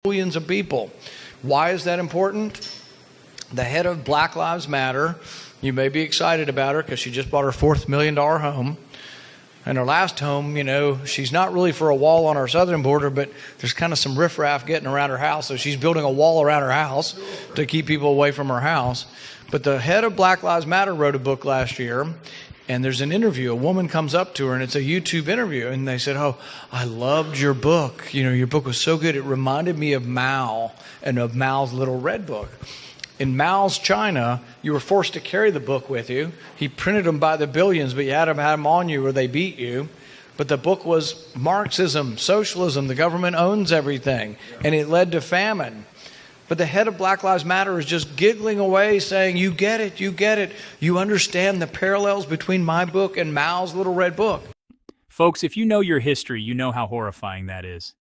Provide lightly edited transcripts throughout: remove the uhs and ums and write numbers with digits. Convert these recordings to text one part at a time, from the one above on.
Millions of people. Why is that important? The head of Black Lives Matter, you may be excited about her because she just bought her $4 million home. And her last home, she's not really for a wall on our southern border, but there's kind of some riffraff getting around her house. So she's building a wall around her house to keep people away from her house. But the head of Black Lives Matter wrote a book last year. And there's an interview. A woman comes up to her, and it's a YouTube interview. And they said, "Oh, I loved your book. Your book was so good. It reminded me of Mao and of Mao's Little Red Book." In Mao's China, you were forced to carry the book with you. He printed them by the billions, but you had them on you or they beat you. But the book was Marxism, socialism. The government owns everything. And it led to famine. But the head of Black Lives Matter is just giggling away saying, you get it, you get it. You understand the parallels between my book and Mao's Little Red Book. Folks, if you know your history, you know how horrifying that is.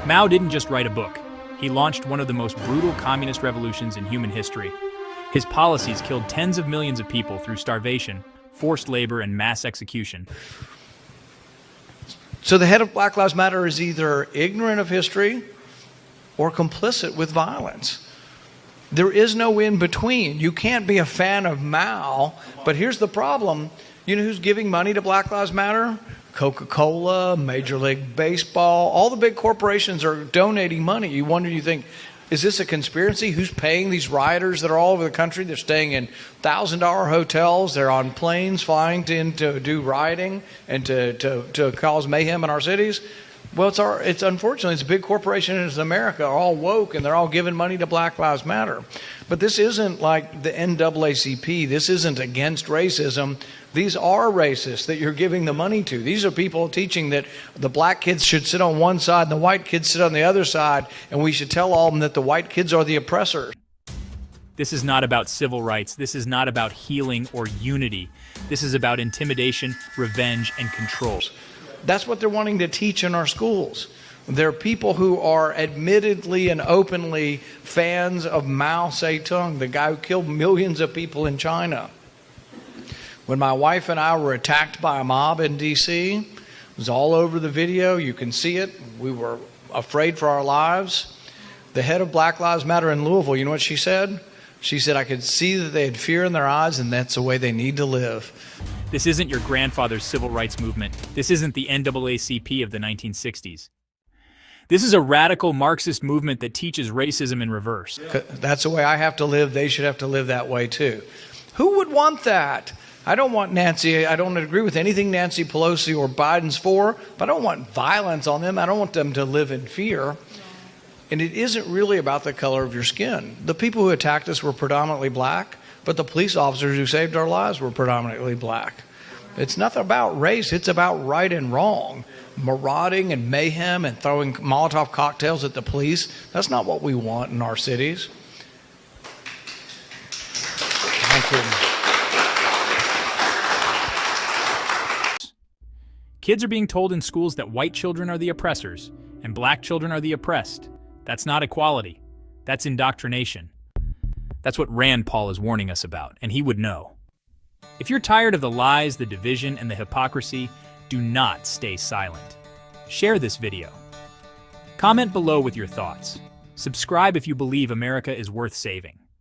Mao didn't just write a book. He launched one of the most brutal communist revolutions in human history. His policies killed tens of millions of people through starvation, forced labor, and mass execution. So the head of Black Lives Matter is either ignorant of history or complicit with violence. There is no in between. You can't be a fan of Mao, but here's the problem. You know who's giving money to Black Lives Matter? Coca-Cola, Major League Baseball, all the big corporations are donating money. You think, is this a conspiracy? Who's paying these rioters that are all over the country? They're staying in $1,000 hotels. They're on planes flying to do rioting and to cause mayhem in our cities. Well, it's unfortunately, it's a big corporation in America, are all woke, and they're all giving money to Black Lives Matter. But this isn't like the NAACP. This isn't against racism. These are racists that you're giving the money to. These are people teaching that the black kids should sit on one side and the white kids sit on the other side, and we should tell all of them that the white kids are the oppressors. This is not about civil rights. This is not about healing or unity. This is about intimidation, revenge, and control. That's what they're wanting to teach in our schools. There are people who are admittedly and openly fans of Mao Zedong, the guy who killed millions of people in China. When my wife and I were attacked by a mob in D.C., it was all over the video. You can see it. We were afraid for our lives. The head of Black Lives Matter in Louisville, you know what she said? She said, I could see that they had fear in their eyes, and that's the way they need to live. This isn't your grandfather's civil rights movement. This isn't the NAACP of the 1960s. This is a radical Marxist movement that teaches racism in reverse. That's the way I have to live. They should have to live that way too. Who would want that? I don't want Nancy. I don't agree with anything Nancy Pelosi or Biden's for, but I don't want violence on them. I don't want them to live in fear. And it isn't really about the color of your skin. The people who attacked us were predominantly black, but the police officers who saved our lives were predominantly black. It's nothing about race. It's about right and wrong. Marauding and mayhem and throwing Molotov cocktails at the police, that's not what we want in our cities. Thank you. Kids are being told in schools that white children are the oppressors and black children are the oppressed. That's not equality. That's indoctrination. That's what Rand Paul is warning us about, and he would know. If you're tired of the lies, the division, and the hypocrisy, do not stay silent. Share this video. Comment below with your thoughts. Subscribe if you believe America is worth saving.